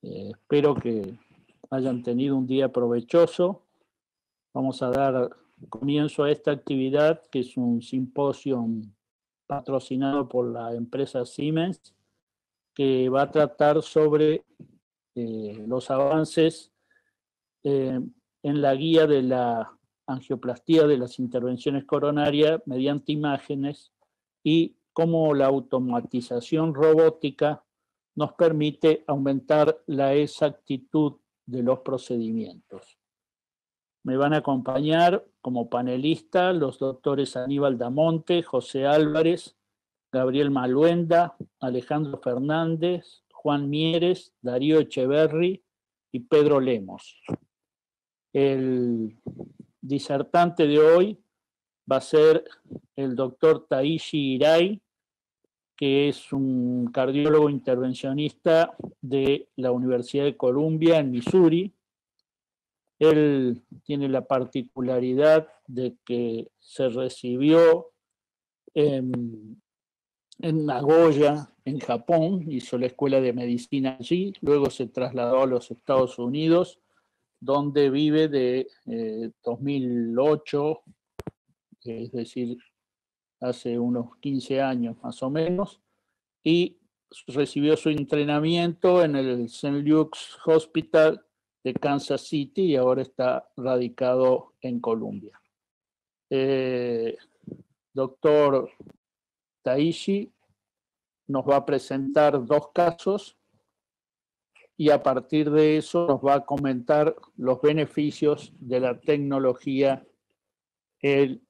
Espero que hayan tenido un día provechoso. Vamos a dar comienzo a esta actividad, que es un simposio patrocinado por la empresa Siemens, que va a tratar sobre los avances en la guía de la angioplastía de las intervenciones coronarias mediante imágenes y cómo la automatización robótica nos permite aumentar la exactitud de los procedimientos. Me van a acompañar como panelista los doctores Aníbal Damonte, José Álvarez, Gabriel Maluenda, Alejandro Fernández, Juan Mieres, Darío Echeverri y Pedro Lemos. El disertante de hoy va a ser el doctor Taishi Hirai, que es un cardiólogo intervencionista de la Universidad de Columbia en Missouri. Él tiene la particularidad de que se recibió en Nagoya, en Japón, hizo la escuela de medicina allí, luego se trasladó a los Estados Unidos, donde vive de 2008, es decir, hace unos 15 años más o menos, y recibió su entrenamiento en el St. Luke's Hospital de Kansas City y ahora está radicado en Columbia. Doctor Taishi nos va a presentar dos casos y a partir de eso nos va a comentar los beneficios de la tecnología en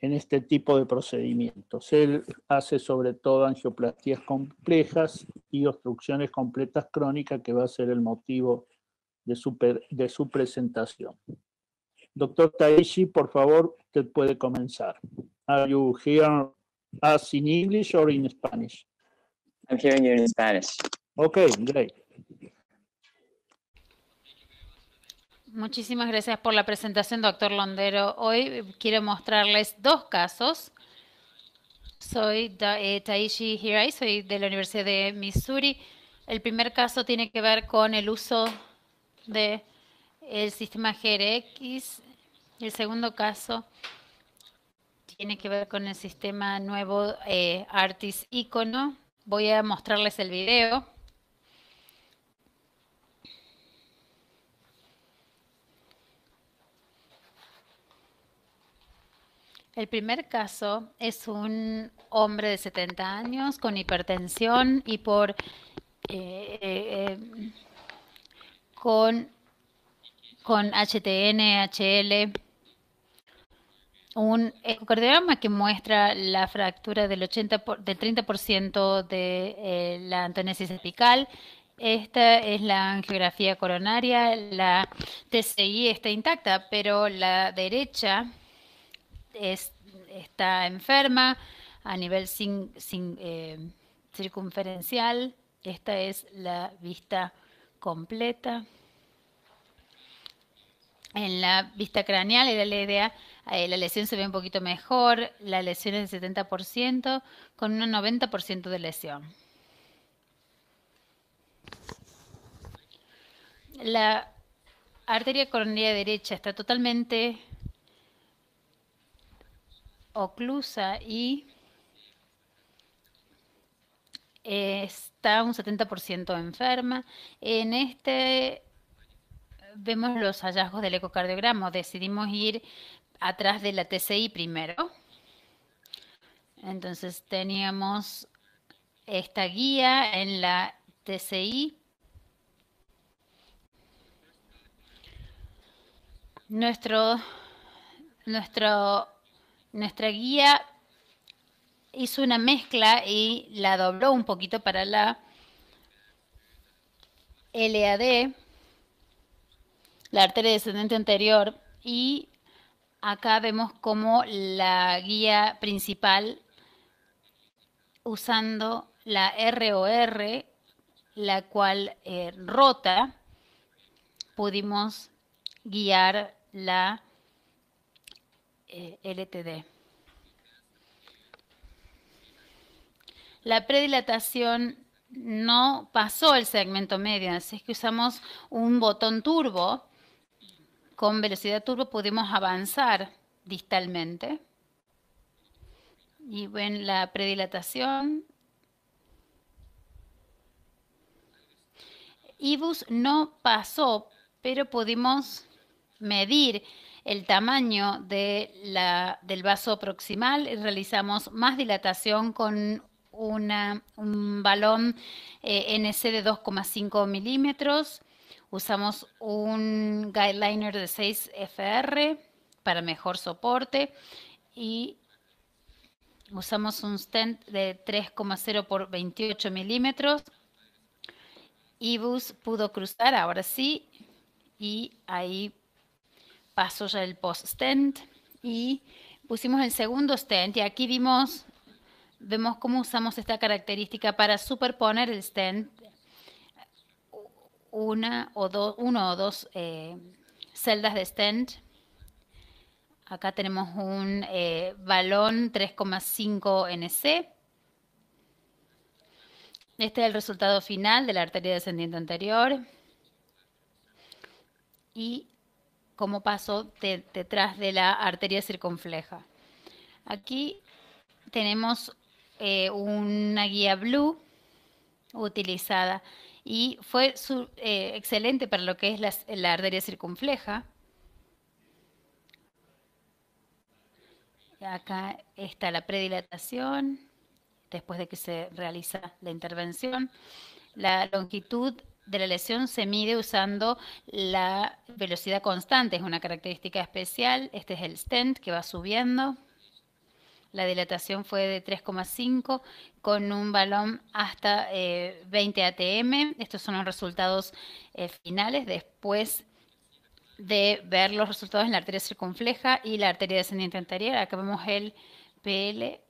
este tipo de procedimientos. Él hace sobre todo angioplastías complejas y obstrucciones completas crónicas, que va a ser el motivo de su presentación. Doctor Taishi, por favor, usted puede comenzar. Are you hearing us in English or in Spanish? I'm hearing you in Spanish. Okay, great. Muchísimas gracias por la presentación, doctor Londero. Hoy quiero mostrarles dos casos. Soy Taishi Hirai, soy de la Universidad de Missouri. El primer caso tiene que ver con el uso del sistema GRX. El segundo caso tiene que ver con el sistema nuevo Artis Icono. Voy a mostrarles el video. El primer caso es un hombre de 70 años con hipertensión y con HTN, HL, un ecocardiograma que muestra la fractura del 30% de la antenesis apical. Esta es la angiografía coronaria, la TCI está intacta, pero la derecha está enferma a nivel circunferencial. Esta es la vista completa. En la vista craneal y la LDA, la lesión se ve un poquito mejor. La lesión es del 70% con un 90% de lesión. La arteria coronaria derecha está totalmente oclusa y está un 70% enferma. En este vemos los hallazgos del ecocardiograma. Decidimos ir atrás de la TCI primero. Entonces teníamos esta guía en la TCI. Nuestra guía hizo una mezcla y la dobló un poquito para la LAD, la arteria descendente anterior, y acá vemos como la guía principal, usando la ROR, la cual rota, pudimos guiar la LTD. La predilatación no pasó el segmento medio, así es que usamos un botón turbo. Con velocidad turbo pudimos avanzar distalmente. Y ven la predilatación. IBUS no pasó, pero pudimos medir el tamaño del vaso proximal. Realizamos más dilatación con un balón NC de 2,5 milímetros. Usamos un guideliner de 6 FR para mejor soporte y usamos un stent de 3,0 por 28 milímetros. IBUS pudo cruzar, ahora sí, y ahí pasó ya el post-stent y pusimos el segundo stent y aquí vemos cómo usamos esta característica para superponer el stent, uno o dos celdas de stent. Acá tenemos un balón 3,5 NC. Este es el resultado final de la arteria descendiente anterior. Y cómo pasó detrás de la arteria circunfleja. Aquí tenemos una guía Blue utilizada y fue excelente para lo que es la arteria circunfleja. Acá está la predilatación después de que se realiza la intervención. La longitud de la lesión se mide usando la velocidad constante, es una característica especial. Este es el stent que va subiendo. La dilatación fue de 3,5 con un balón hasta 20 ATM. Estos son los resultados finales después de ver los resultados en la arteria circunfleja y la arteria descendiente anterior. Acá vemos el PL.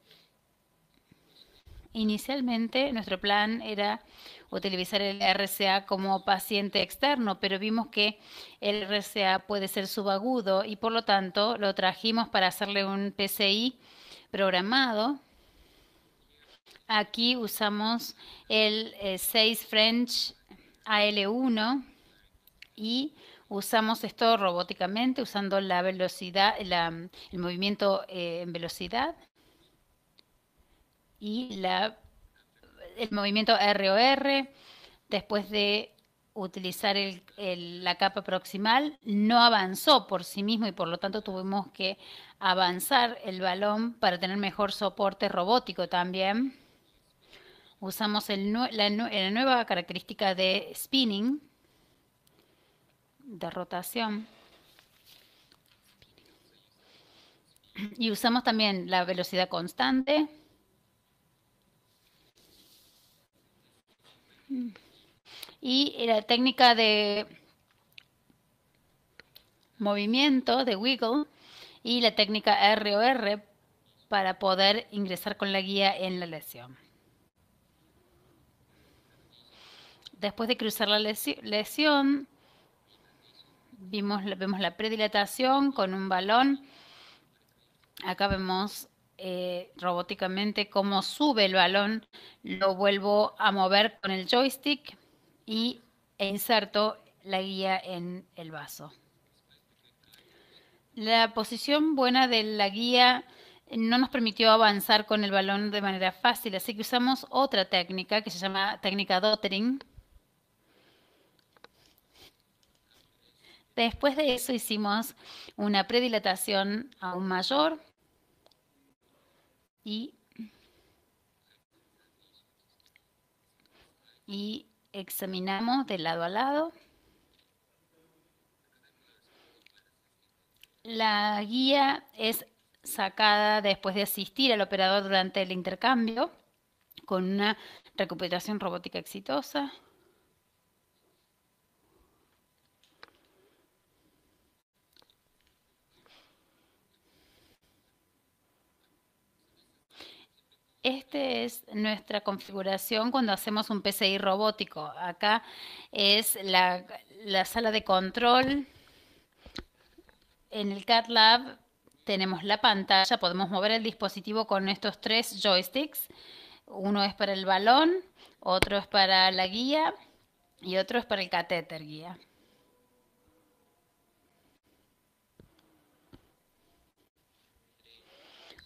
Inicialmente nuestro plan era utilizar el RCA como paciente externo, pero vimos que el RCA puede ser subagudo y por lo tanto lo trajimos para hacerle un PCI programado. Aquí usamos el 6 French AL1 y usamos esto robóticamente usando la velocidad, el movimiento en velocidad y el movimiento ROR. Después de utilizar la capa proximal, no avanzó por sí mismo y por lo tanto tuvimos que avanzar el balón para tener mejor soporte robótico también. Usamos la nueva característica de spinning, de rotación. Y usamos también la velocidad constante. Y la técnica de movimiento, de wiggle, y la técnica ROR para poder ingresar con la guía en la lesión. Después de cruzar la lesión, vemos la predilatación con un balón. Acá vemos robóticamente cómo sube el balón. Lo vuelvo a mover con el joystick e inserto la guía en el vaso. La posición buena de la guía no nos permitió avanzar con el balón de manera fácil, así que usamos otra técnica que se llama técnica dottering. Después de eso hicimos una predilatación aún mayor y examinamos de lado a lado. La guía es sacada después de asistir al operador durante el intercambio con una recuperación robótica exitosa. Esta es nuestra configuración cuando hacemos un PCI robótico. Acá es la sala de control. En el Cath Lab tenemos la pantalla, podemos mover el dispositivo con estos 3 joysticks. Uno es para el balón, otro es para la guía y otro es para el catéter guía.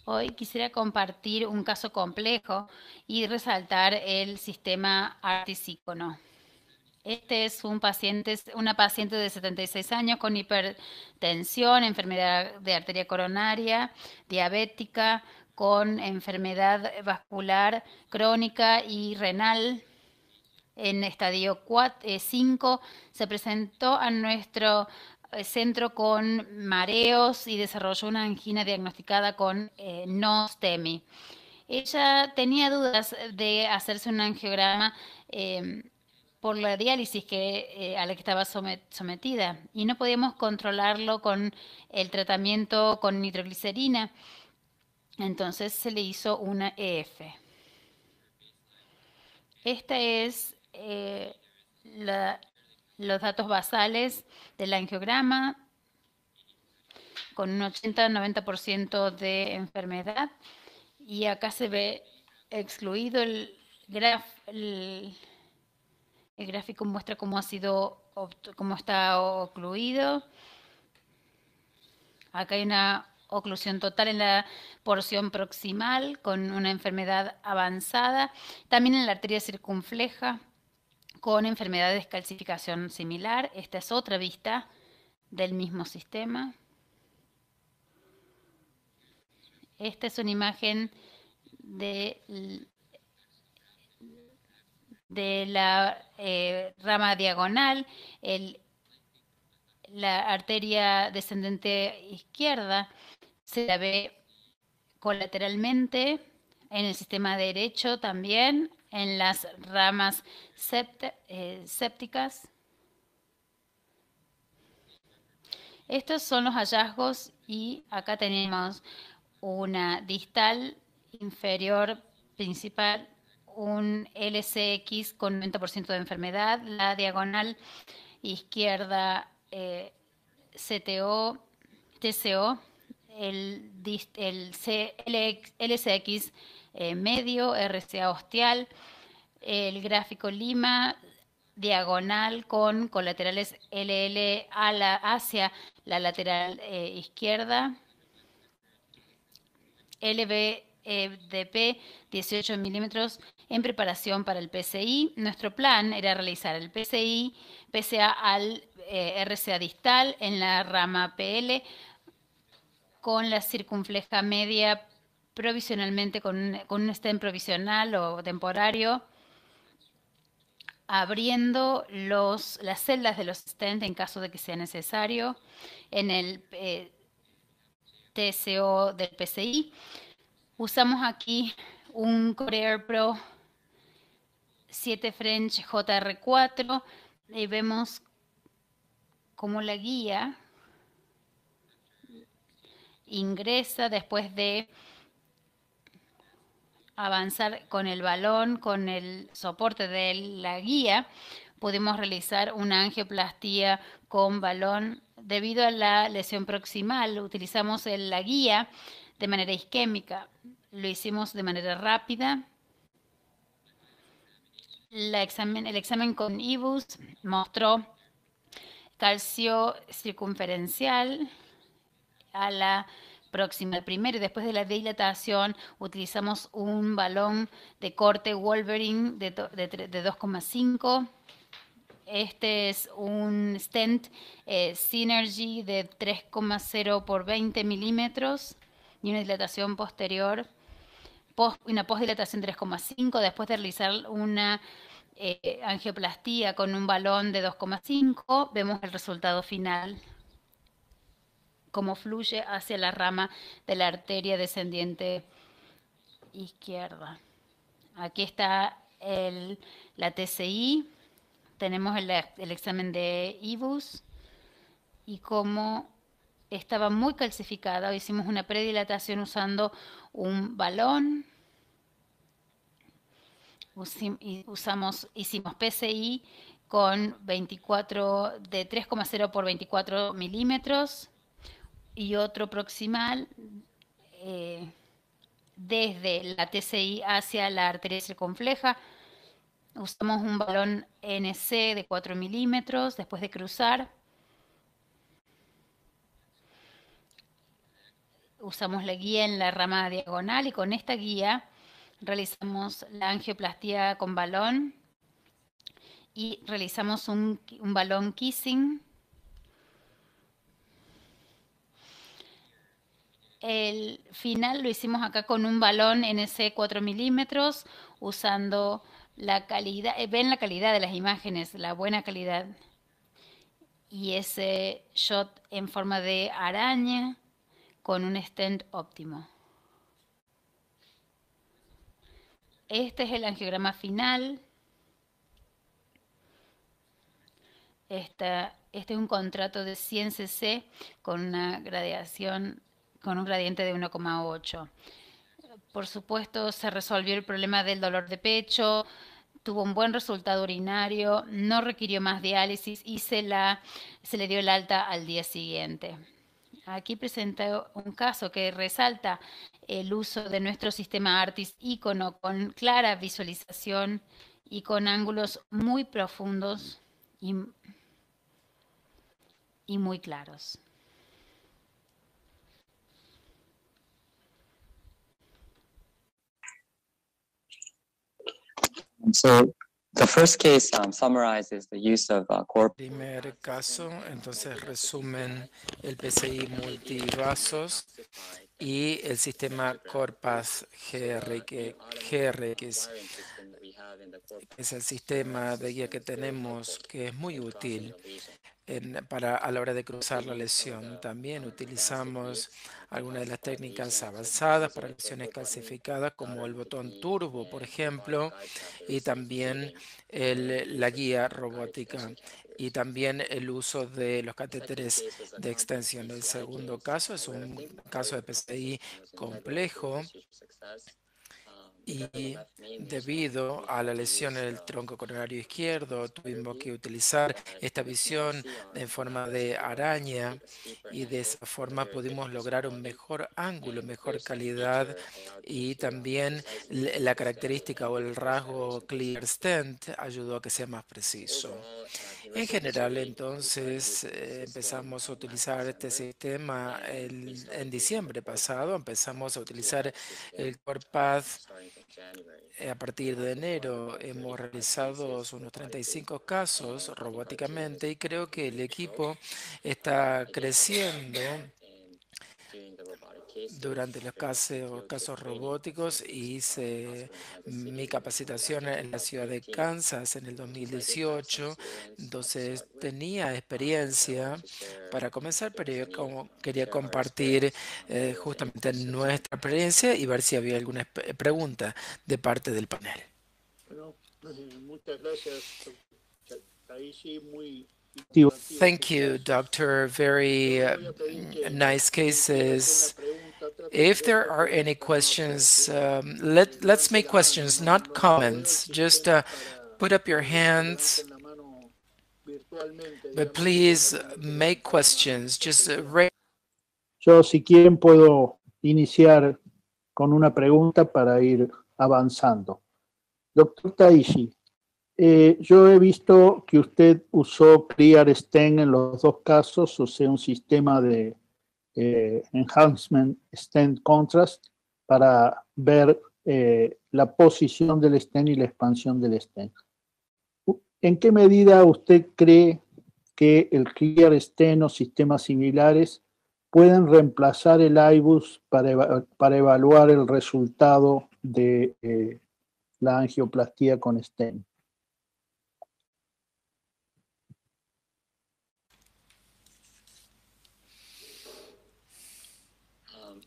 Hoy quisiera compartir un caso complejo y resaltar el sistema artisícono. Este es una paciente de 76 años con hipertensión, enfermedad de arteria coronaria, diabética, con enfermedad vascular crónica y renal. En estadio 5 se presentó a nuestro centro con mareos y desarrolló una angina diagnosticada con no STEMI. Ella tenía dudas de hacerse un angiograma por la diálisis a la que estaba sometida y no podíamos controlarlo con el tratamiento con nitroglicerina. Entonces se le hizo una EF. Esta es los datos basales del angiograma con un 80-90% de enfermedad y acá se ve excluido el gráfico muestra cómo está ocluido. Acá hay una oclusión total en la porción proximal con una enfermedad avanzada. También en la arteria circunfleja con enfermedad de descalcificación similar. Esta es otra vista del mismo sistema. Esta es una imagen de la rama diagonal, la arteria descendente izquierda se la ve colateralmente en el sistema derecho también, en las ramas sépticas. Estos son los hallazgos y acá tenemos una distal inferior principal, un LCX con 90% de enfermedad, la diagonal izquierda TCO, el LCX medio, RCA ostial, el gráfico Lima diagonal con colaterales LL hacia la lateral izquierda, LVDP 18 milímetros en preparación para el PCI. Nuestro plan era realizar el PCI, PCA al RCA distal en la rama PL con la circunfleja media provisionalmente con un stent provisional o temporario, abriendo las celdas de los stents en caso de que sea necesario en el TCO del PCI. Usamos aquí un Coreair Pro 7 French JR4 y vemos cómo la guía ingresa después de avanzar con el balón, con el soporte de la guía. Podemos realizar una angioplastía con balón. Debido a la lesión proximal, utilizamos la guía de manera isquémica. Lo hicimos de manera rápida. El examen con IBUS mostró calcio circunferencial a la proximal primero y después de la dilatación utilizamos un balón de corte Wolverine de 2,5. Este es un stent Synergy de 3,0 por 20 milímetros y una dilatación posterior, una postdilatación 3,5 después de realizar una angioplastía con un balón de 2,5. Vemos el resultado final, cómo fluye hacia la rama de la arteria descendiente izquierda. Aquí está la TCI, tenemos el examen de IBUS y cómo estaba muy calcificada. Hicimos una predilatación usando un balón. Hicimos PCI con 24 de 3,0 por 24 milímetros y otro proximal desde la TCI hacia la arteria circunfleja Usamos un balón NC de 4 milímetros después de cruzar. Usamos la guía en la rama diagonal y con esta guía realizamos la angioplastía con balón y realizamos un balón kissing. El final lo hicimos acá con un balón NC 4 milímetros usando la calidad, ven la calidad de las imágenes, la buena calidad. Y ese shot en forma de araña con un stent óptimo. Este es el angiograma final. Este es un contrato de 100 cc con una gradación, con un gradiente de 1,8. Por supuesto, se resolvió el problema del dolor de pecho, tuvo un buen resultado urinario, no requirió más diálisis y se le dio el alta al día siguiente. Aquí presento un caso que resalta el uso de nuestro sistema ARTIS ícono con clara visualización y con ángulos muy profundos y muy claros. So the first case summarizes the use of core. Primer caso, entonces resumen el PCI multivasos y el sistema Corpas GRX. Es el sistema de guía que tenemos que es muy útil a la hora de cruzar la lesión. También utilizamos algunas de las técnicas avanzadas para lesiones calcificadas, como el botón turbo, por ejemplo, y también la guía robótica y también el uso de los catéteres de extensión. El segundo caso es un caso de PCI complejo y debido a la lesión en el tronco coronario izquierdo tuvimos que utilizar esta visión en forma de araña y de esa forma pudimos lograr un mejor ángulo, mejor calidad y también la característica o el rasgo clear stent ayudó a que sea más preciso. En general, entonces, empezamos a utilizar este sistema en diciembre pasado. Empezamos a utilizar el CorePath a partir de enero. Hemos realizado unos 35 casos robóticamente y creo que el equipo está creciendo durante los casos robóticos. Hice mi capacitación en la ciudad de Kansas en el 2018, entonces tenía experiencia para comenzar, pero yo quería compartir justamente nuestra experiencia y ver si había alguna pregunta de parte del panel. Bueno, muchas gracias, Taishi, muy Thank you, Doctor. Very nice cases. If there are any questions, let's make questions, not comments. Just put up your hands, but please make questions. Just raise. Yo, si quieren, puedo iniciar con una pregunta para ir avanzando. Doctor Taishi, yo he visto que usted usó Clear Stent en los dos casos, o sea, un sistema de Enhancement Stent Contrast para ver la posición del stent y la expansión del stent. ¿En qué medida usted cree que el Clear Stent o sistemas similares pueden reemplazar el IBUS para evaluar el resultado de la angioplastía con stent?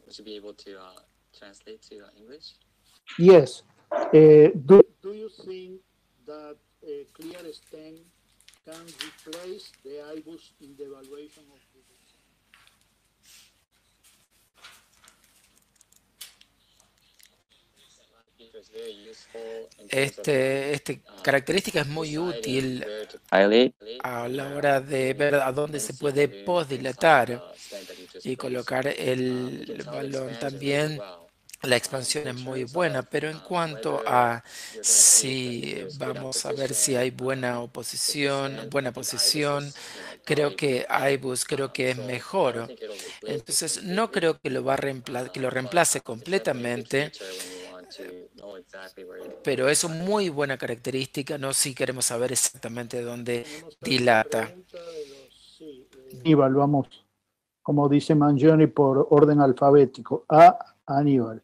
Would you be able to translate to English? Yes. Do you think that Clear Stent can replace the IBUS in the evaluation of the Esta característica es muy útil a la hora de ver a dónde se puede posdilatar y colocar el balón. También la expansión es muy buena, pero en cuanto a si vamos a ver si hay buena posición, creo que iBus creo que es mejor. Entonces, no creo que lo va a que lo reemplace completamente, pero es una muy buena característica, no si queremos saber exactamente dónde dilata. Aníbal, vamos, como dice Mangione, por orden alfabético. A, Aníbal.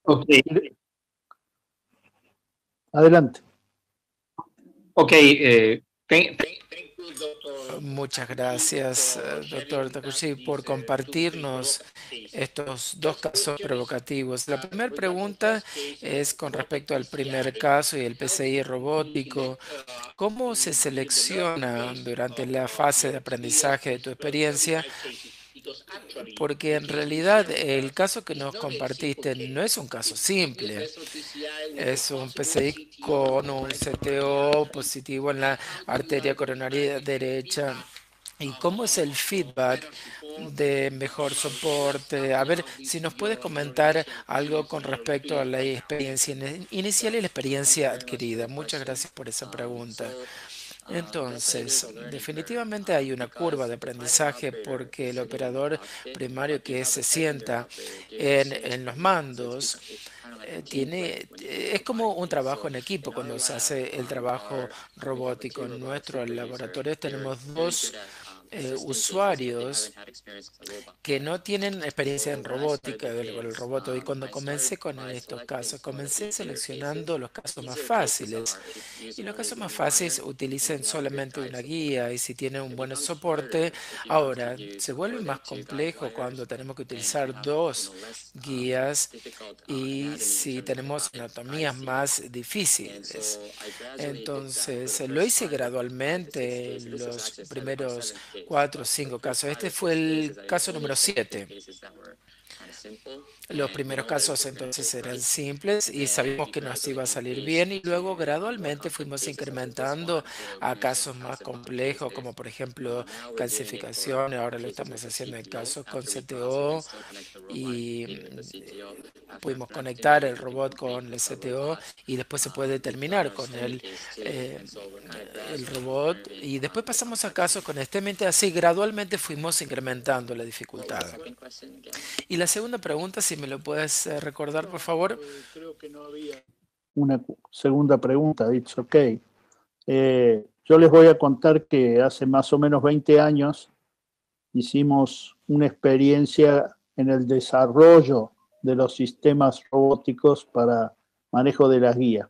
Ok, Adelante. ok. Muchas gracias, doctor Takushi, por compartirnos estos dos casos provocativos. La primera pregunta es con respecto al primer caso y el PCI robótico. ¿Cómo se selecciona durante la fase de aprendizaje de tu experiencia? Porque en realidad el caso que nos compartiste no es un caso simple. Es un PCI con un CTO positivo en la arteria coronaria derecha. ¿Y cómo es el feedback de mejor soporte? A ver, si nos puedes comentar algo con respecto a la experiencia inicial y la experiencia adquirida. Muchas gracias por esa pregunta. Entonces, definitivamente hay una curva de aprendizaje porque el operador primario que se sienta en los mandos es como un trabajo en equipo cuando se hace el trabajo robótico. En nuestro laboratorio tenemos dos usuarios que no tienen experiencia en robótica con el robot. Y cuando comencé con estos casos, comencé seleccionando los casos más fáciles. Y los casos más fáciles utilicen solamente una guía y si tienen un buen soporte. Ahora, se vuelve más complejo cuando tenemos que utilizar dos guías y si tenemos anatomías más difíciles. Entonces, lo hice gradualmente en los primeros 4 o 5 casos. Este fue el caso número 7. Los primeros casos entonces eran simples y sabíamos que nos iba a salir bien y luego gradualmente fuimos incrementando a casos más complejos como por ejemplo calcificación. Ahora lo estamos haciendo en casos con CTO y pudimos conectar el robot con el CTO y después se puede terminar con eh, el robot y después pasamos a casos con STEM, así gradualmente fuimos incrementando la dificultad. Y la segunda pregunta, si me lo puedes recordar, por favor. Creo que no había una segunda pregunta, it's ok. Yo les voy a contar que hace más o menos 20 años hicimos una experiencia en el desarrollo de los sistemas robóticos para manejo de las guías.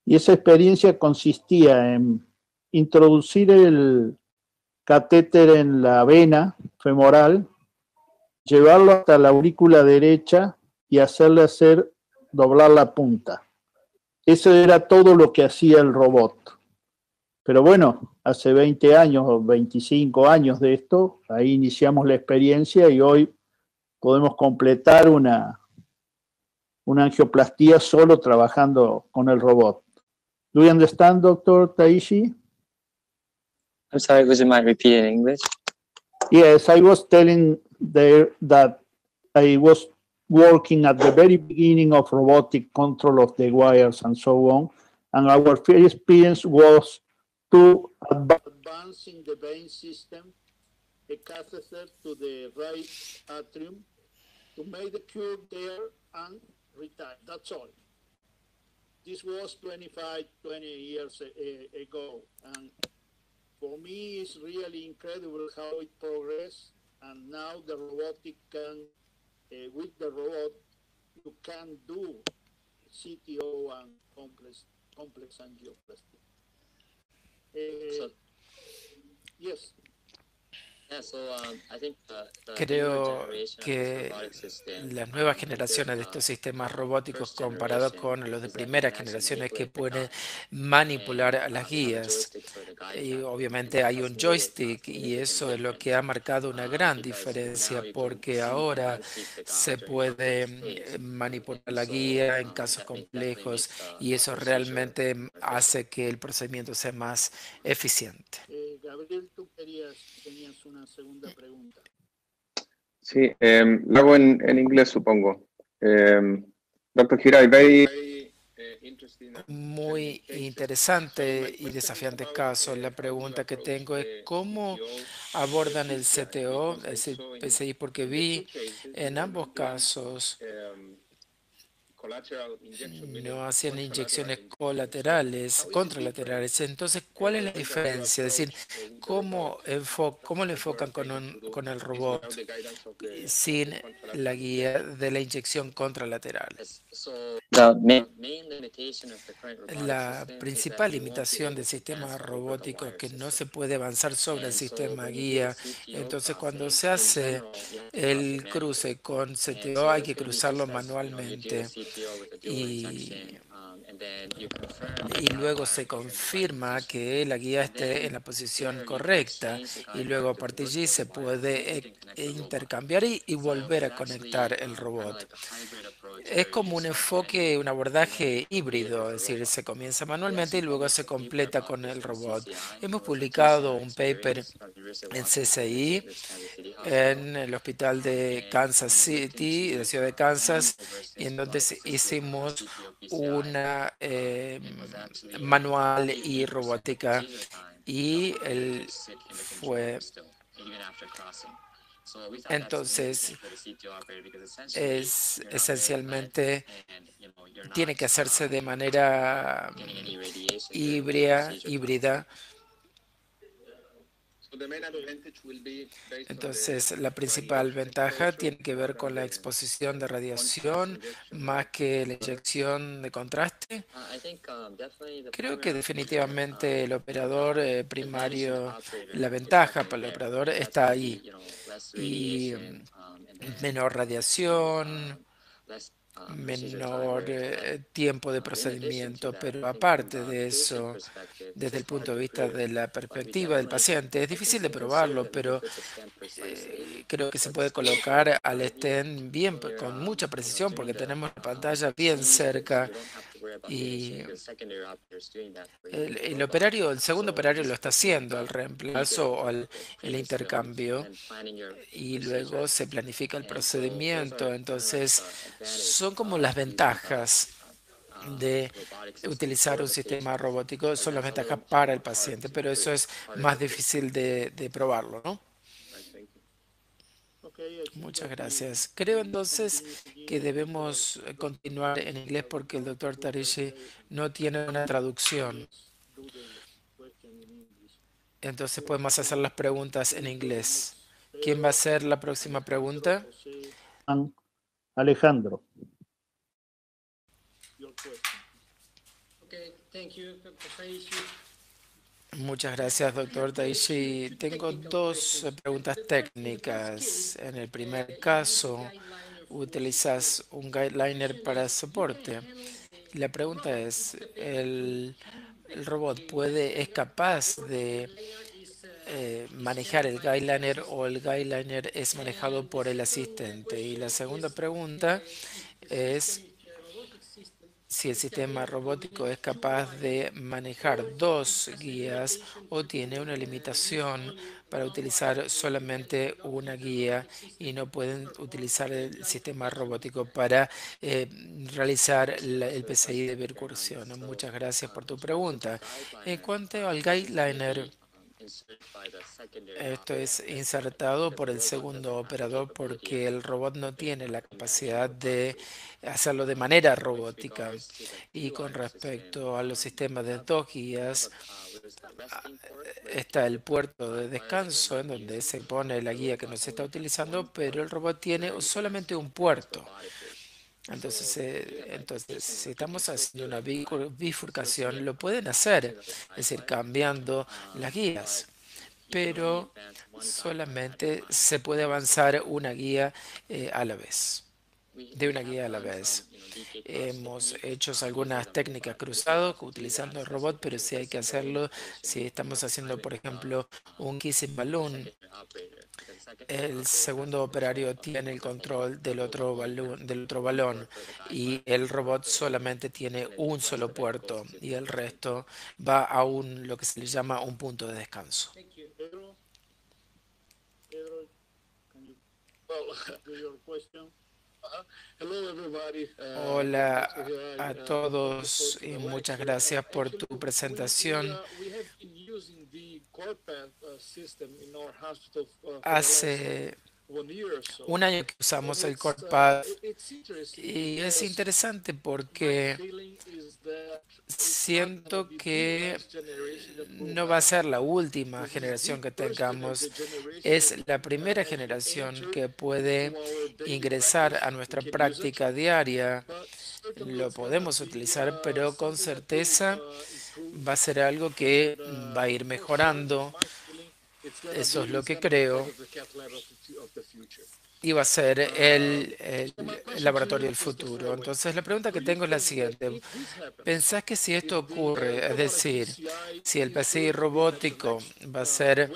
Y esa experiencia consistía en introducir el catéter en la vena femoral, llevarlo hasta la aurícula derecha y hacerle doblar la punta. Eso era todo lo que hacía el robot. Pero bueno, hace 20 años o 25 años de esto, ahí iniciamos la experiencia y hoy podemos completar una angioplastía solo trabajando con el robot. Do you understand, Dr. Taishi? I'm sorry, would you mind repeating in English? Yes, I was telling there that I was working at the very beginning of robotic control of the wires and so on, and our first experience was to advancing the vein system, a catheter to the right atrium, to make the curve there and retire. That's all. This was 20 years ago, and for me, it's really incredible how it progressed, and now the robotic can, with the robot, you can do CTO and complex angioplasty. Yes. Creo que las nuevas generaciones de estos sistemas robóticos comparados con los de primera generación es que pueden manipular a las guías. Y obviamente hay un joystick y eso es lo que ha marcado una gran diferencia porque ahora se puede manipular la guía en casos complejos y eso realmente hace que el procedimiento sea más eficiente. Gabriel, tú tenías una segunda pregunta. Sí, lo hago en inglés, supongo. Dr. Hirai, very Muy interesante y desafiante caso. La pregunta que tengo es cómo abordan el CTO, el PCI, porque vi en ambos casos no hacían inyecciones colaterales, contralaterales. Entonces, ¿cuál es la diferencia? Es decir, ¿cómo lo enfocan con el robot sin la guía de la inyección contralateral? The main limitation of the current robotic La system is that principal you won't be limitación able del to sistema pass over the robótico es wire que no system. se puede avanzar sobre el And so sistema when you do the guía. CTO Entonces, cuando crossing, se in hace general, you have to cross it el cruce manually. con And CTO, so hay it que could be cruzarlo just as, you do the manualmente CTO with a dual y, injection, and then you confirm that y the luego wire se is in the right confirma position. que la guía And esté en then la posición there you can correcta exchange the y guide wire luego a to partir de work allí with the se wire, and then puede you can connect the robot. intercambiar y So volver it's a actually conectar el kind of robot. like a hybrid approach Es where you como un just start manually enfoque, un and then abordaje complete it híbrido, with es a decir, robot. se comienza We manualmente y actually luego se published a paper completa about con this el from robot. CCI. Hemos It was a two-center publicado un paper experience from the University of en Washington and the CCI, Kansas City Hospital. en el hospital de And Kansas we looked City, de la into ciudad de manual Kansas, y versus en donde robotic system hicimos CTO PCI. una It was actually like manual y 88% robótica procedure time. y You él just sit in the control room fue still, even after crossing. So we thought that's entonces significant for the CTO operator because essentially es you're not wearing a med esencialmente and you're tiene not que hacerse de manera getting any radiation during the procedure time. híbrida. So the main advantage will be based on Entonces, the la principal radiation ventaja exposure tiene que more ver than con la the exposición de contrast radiación injection, más right? que la inyección de contraste. I think definitely the Creo primary que operator here, definitivamente el operador the advantage to the primario, operator la is ventaja para el definitely that operador that's está going to ahí. be less Y radiation and then menor radiación, less procedure time menor during the med. tiempo de In addition to procedimiento, that, I pero think from aparte the de patient eso, perspective, this desde is el punto hard de to vista prove, de la but we perspectiva del definitely paciente, es I difícil de can consider probarlo, that we can pero put the stent precisely. creo que se But puede still, for the colocar al review, estén bien, where con mucha precisión, during porque the tenemos la pantalla bien changes, cerca you don't have to worry about radiation y because the secondary operator is doing that for you with the el robot. operario, el segundo So you operario lo just está focus on haciendo, the el hybrid reemplazo o approach, the el previous film, and intercambio, then planning your y procedure. luego se planifica el And so those are procedimiento. kind of like Entonces, the advantage son como of las using the ventajas de robotic system utilizar for un the sistema patient. robótico, But son las that's a ventajas little para el hard paciente, to pero eso prove, es harder más to prove. difícil de probarlo, ¿no? Right, thank you. Muchas gracias. Creo entonces que debemos continuar en inglés porque el doctor Tarishi no tiene una traducción. Entonces podemos hacer las preguntas en inglés. ¿Quién va a hacer la próxima pregunta? Alejandro. Okay, thank you, Dr. Taishi. Muchas gracias, doctor Taishi. Tengo dos preguntas técnicas. En el primer caso, utilizas un guideliner para soporte. La pregunta es, ¿el robot es capaz de manejar el guideliner o el guideliner es manejado por el asistente? Y la segunda pregunta es si el sistema robótico es capaz de manejar dos guías o tiene una limitación para utilizar solamente una guía y no pueden utilizar el sistema robótico para realizar el PCI de percusión. Muchas gracias por tu pregunta. En cuanto al guideliner, esto es insertado por el segundo operador porque el robot no tiene la capacidad de hacerlo de manera robótica. Y con respecto a los sistemas de dos guías, está el puerto de descanso en donde se pone la guía que no se está utilizando, pero el robot tiene solamente un puerto. Entonces, si estamos haciendo una bifurcación, lo pueden hacer, es decir, cambiando las guías, pero solamente se puede avanzar una guía a la vez, de una guía a la vez. Hemos hecho algunas técnicas cruzadas utilizando el robot, pero sí hay que hacerlo si estamos haciendo, por ejemplo, un kissing balloon. El segundo operario tiene el control del otro balón y el robot solamente tiene un solo puerto y el resto va a lo que se le llama un punto de descanso. Hola a todos y muchas gracias por tu presentación. Hace un año que usamos el CorePath y es interesante porque siento que no va a ser la última generación que tengamos. Es la primera generación que puede ingresar a nuestra práctica diaria. Lo podemos utilizar, pero con certeza va a ser algo que va a ir mejorando. Eso es lo que creo. Y va a ser el laboratorio del futuro. Entonces, la pregunta que tengo es la siguiente. ¿Pensás que si esto ocurre, es decir, si el PCI robótico va a ser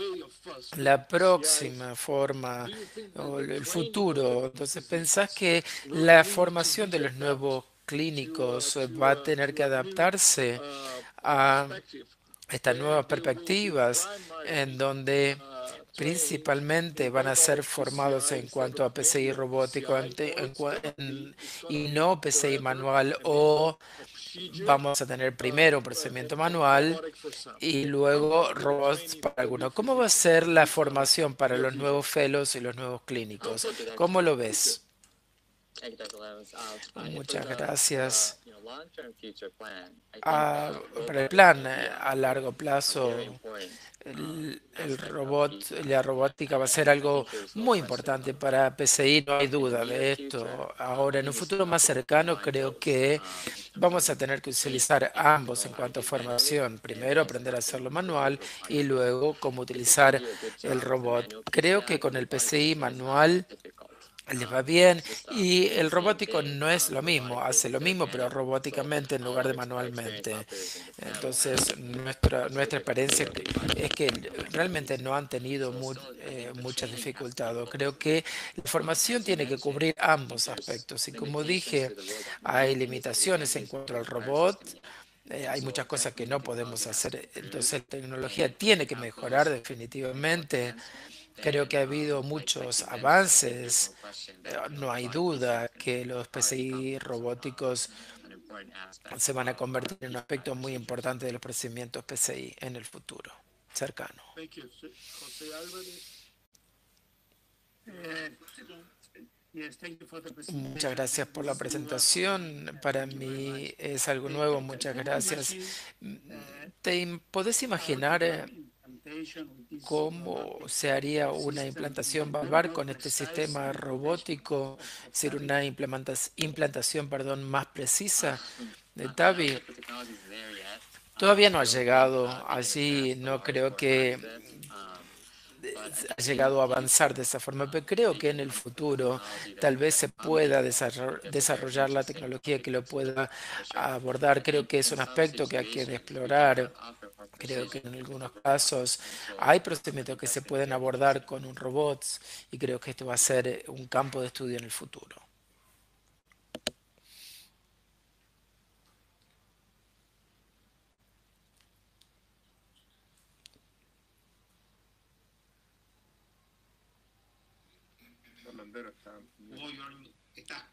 la próxima forma o el futuro, entonces pensás que la formación de los nuevos clínicos va a tener que adaptarse a estas nuevas perspectivas en donde principalmente van a ser formados en cuanto a PCI robótico y no PCI manual, o vamos a tener primero un procedimiento manual y luego robots para algunos? ¿Cómo va a ser la formación para los nuevos fellows y los nuevos clínicos? ¿Cómo lo ves? Muchas gracias. Para el plan a largo plazo, el robot, la robótica va a ser algo muy importante para PCI, no hay duda de esto. Ahora, en un futuro más cercano, creo que vamos a tener que utilizar ambos en cuanto a formación. Primero, aprender a hacerlo manual y luego cómo utilizar el robot. Creo que con el PCI manual les va bien, y el robótico no es lo mismo, hace lo mismo pero robóticamente en lugar de manualmente. Entonces nuestra experiencia es que realmente no han tenido muchas dificultades. Creo que la formación tiene que cubrir ambos aspectos y, como dije, hay limitaciones en cuanto al robot. Hay muchas cosas que no podemos hacer, entonces la tecnología tiene que mejorar definitivamente. Creo que ha habido muchos avances. No hay duda que los PCI robóticos se van a convertir en un aspecto muy importante de los procedimientos PCI en el futuro cercano. Muchas gracias por la presentación. Para mí es algo nuevo. Muchas gracias. ¿Podés imaginar cómo se haría una implantación valvar con este sistema robótico, ser una implantación, perdón, más precisa de TAVI? Todavía no ha llegado allí, no creo que ha llegado a avanzar de esa forma, pero creo que en el futuro tal vez se pueda desarrollar la tecnología que lo pueda abordar. Creo que es un aspecto que hay que explorar. Creo que en algunos casos hay procedimientos que se pueden abordar con un robot, y creo que esto va a ser un campo de estudio en el futuro.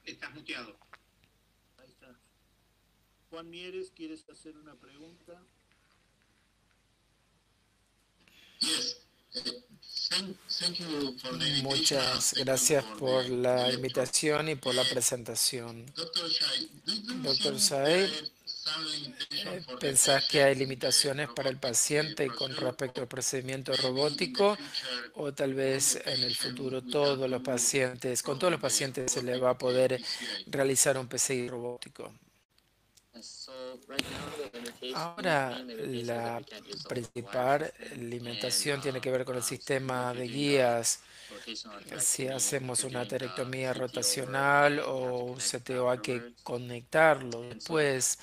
Estás muteado. Ahí está. Juan Mieres, ¿quieres hacer una pregunta? Muchas gracias por la invitación y por la presentación. Doctor Said, ¿pensás que hay limitaciones para el paciente con respecto al procedimiento robótico, o tal vez en el futuro con todos los pacientes se le va a poder realizar un PCI robótico? Ahora, la principal limitación tiene que ver con el sistema de guías. Si hacemos una atelectomía rotacional o un CTO, hay que conectarlo después.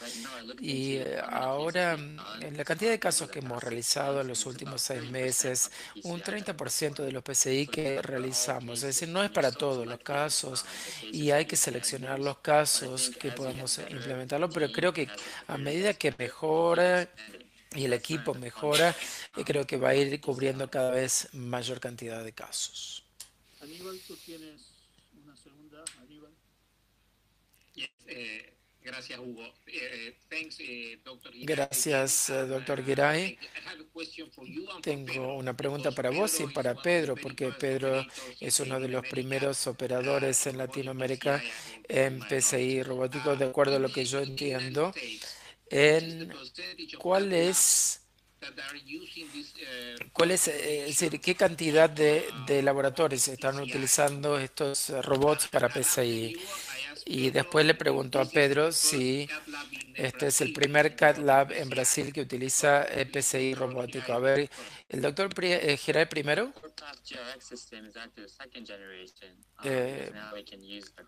Y ahora, en la cantidad de casos que hemos realizado en los últimos 6 meses, un 30% de los PCI que realizamos, es decir, no es para todos los casos, y hay que seleccionar los casos que podamos implementarlo, pero creo que a medida que mejora y el equipo mejora, creo que va a ir cubriendo cada vez mayor cantidad de casos. Aníbal, tú tienes una segunda, Aníbal. Yes, gracias, Hugo. Thanks, Dr. Gracias, doctor Giray. I have a question for you and for Tengo Pedro, una pregunta because para vos y Pedro is para one of the Pedro, very porque first Pedro operators es in uno de los America, primeros operadores en in robotic Latinoamérica PCI, en my PCI knowledge. robótico, de acuerdo a In lo que yo the United entiendo, States, what is the en percentage of cuál cat labs es, that are using this es decir, qué cantidad de laboratorios están utilizando estos robots para PCI. Y después le preguntó a Pedro si este es el primer CAD Lab en Brasil que utiliza PCI robótico. A ver, el doctor Giray primero.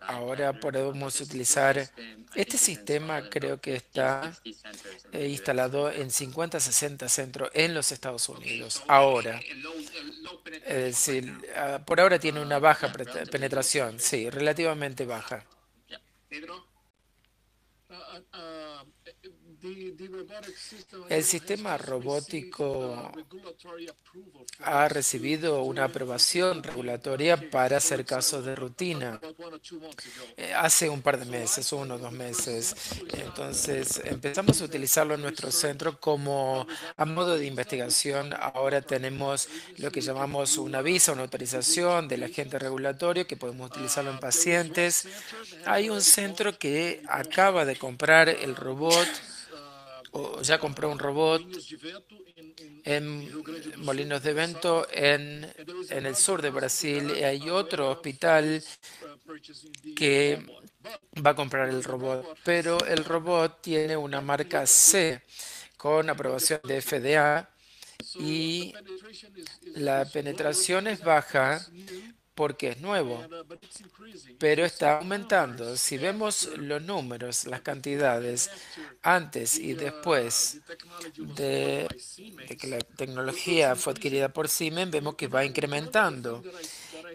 Ahora podemos utilizar este sistema, creo que está instalado en 50-60 centros en los Estados Unidos. Ahora, es decir, por ahora tiene una baja penetración, sí, relativamente baja. Pedro? El sistema robótico ha recibido una aprobación regulatoria para hacer casos de rutina hace un par de meses, 1 o 2 meses. Entonces empezamos a utilizarlo en nuestro centro como a modo de investigación. Ahora tenemos lo que llamamos una visa, una autorización del agente regulatorio que podemos utilizarlo en pacientes. Hay un centro que acaba de comprar el robot, o ya compró un robot en Molinos de Vento, en el sur de Brasil, y hay otro hospital que va a comprar el robot, pero el robot tiene una marca C con aprobación de FDA y la penetración es baja porque es nuevo, pero está aumentando. Si vemos los números, las cantidades antes y después de que la tecnología fue adquirida por Siemens, vemos que va incrementando.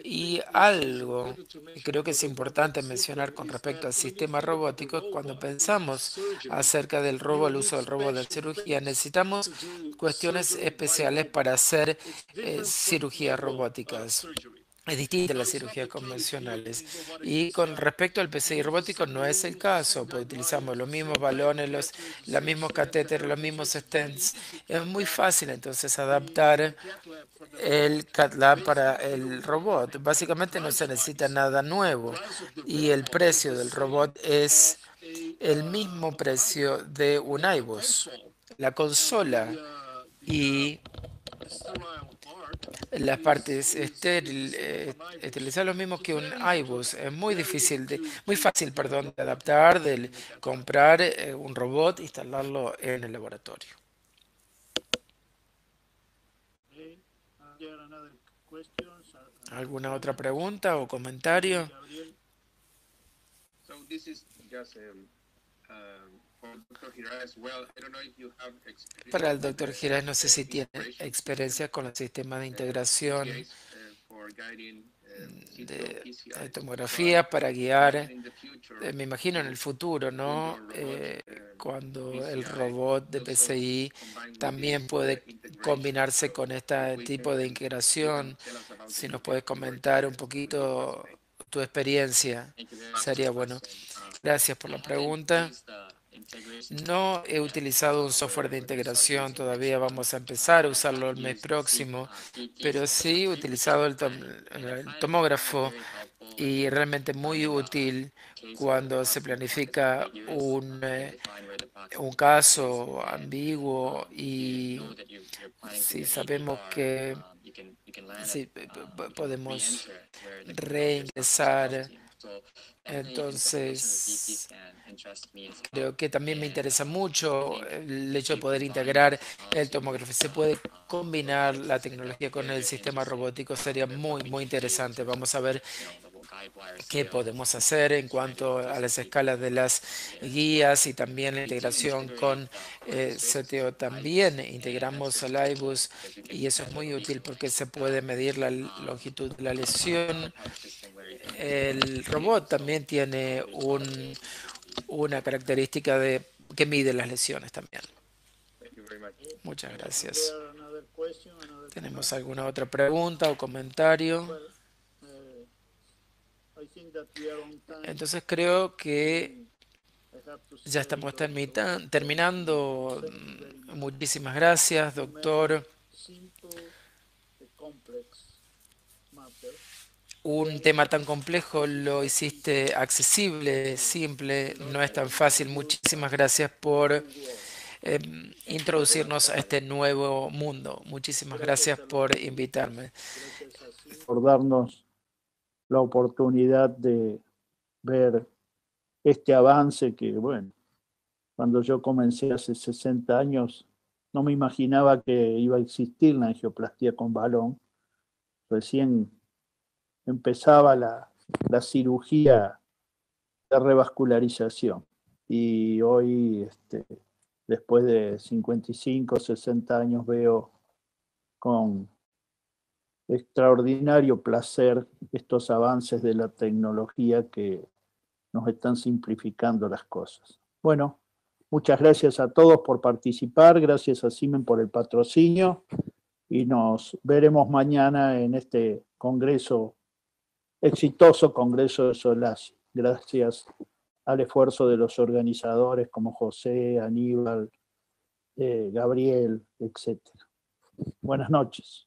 Y algo que creo que es importante mencionar con respecto al sistema robótico, cuando pensamos acerca del robot, el uso del robot en cirugía, necesitamos cuestiones especiales para hacer cirugías robóticas. Es distinta a las cirugías convencionales. Y con respecto al PCI robótico no es el caso, pues utilizamos los mismos balones, los mismos catéteres, los mismos stents. Es muy fácil entonces adaptar el CAD Lab para el robot. Básicamente no se necesita nada nuevo y el precio del robot es el mismo precio de un iBus. La consola y las partes estériles lo mismo que un iBus. Es muy difícil, muy fácil, perdón, de adaptar, de comprar un robot e instalarlo en el laboratorio. ¿Alguna otra pregunta o comentario? So this is just for Dr. Hirai as well. I don't know if you have experience Para el with doctor Giray, no sé si tiene experiencia con el sistema de integración for guiding de tomografía para guiar. Me imagino en el futuro, ¿no? Cuando el robot de PCI también puede combinarse con este tipo de integración. Si nos puedes comentar un poquito tu experiencia, sería bueno. Gracias por la pregunta. No he utilizado un software de integración, todavía vamos a empezar a usarlo el mes próximo, pero sí he utilizado el tomógrafo y realmente muy útil cuando se planifica un caso ambiguo y si sabemos que sí, podemos reingresar. Entonces, creo que también me interesa mucho el hecho de poder integrar el tomógrafo. Se puede combinar la tecnología con el sistema robótico, sería muy, muy interesante. Vamos a ver qué podemos hacer en cuanto a las escalas de las guías y también la integración con CTO. También integramos al iBus y eso es muy útil porque se puede medir la longitud de la lesión. El robot también tiene una característica que mide las lesiones también. Muchas gracias. ¿Tenemos alguna otra pregunta o comentario? Entonces creo que ya estamos terminando. Muchísimas gracias, doctor. Un tema tan complejo lo hiciste accesible, simple, no es tan fácil. Muchísimas gracias por introducirnos a este nuevo mundo. Muchísimas gracias por invitarme. Por darnos la oportunidad de ver este avance que, bueno, cuando yo comencé hace 60 años, no me imaginaba que iba a existir la angioplastía con balón. Recién empezaba la cirugía de revascularización. Y hoy, después de 55, 60 años, veo con extraordinario placer estos avances de la tecnología que nos están simplificando las cosas. Bueno, muchas gracias a todos por participar, gracias a Siemens por el patrocinio y nos veremos mañana en este congreso, exitoso congreso de SOLACI. Gracias al esfuerzo de los organizadores como José, Aníbal, Gabriel, etc. Buenas noches.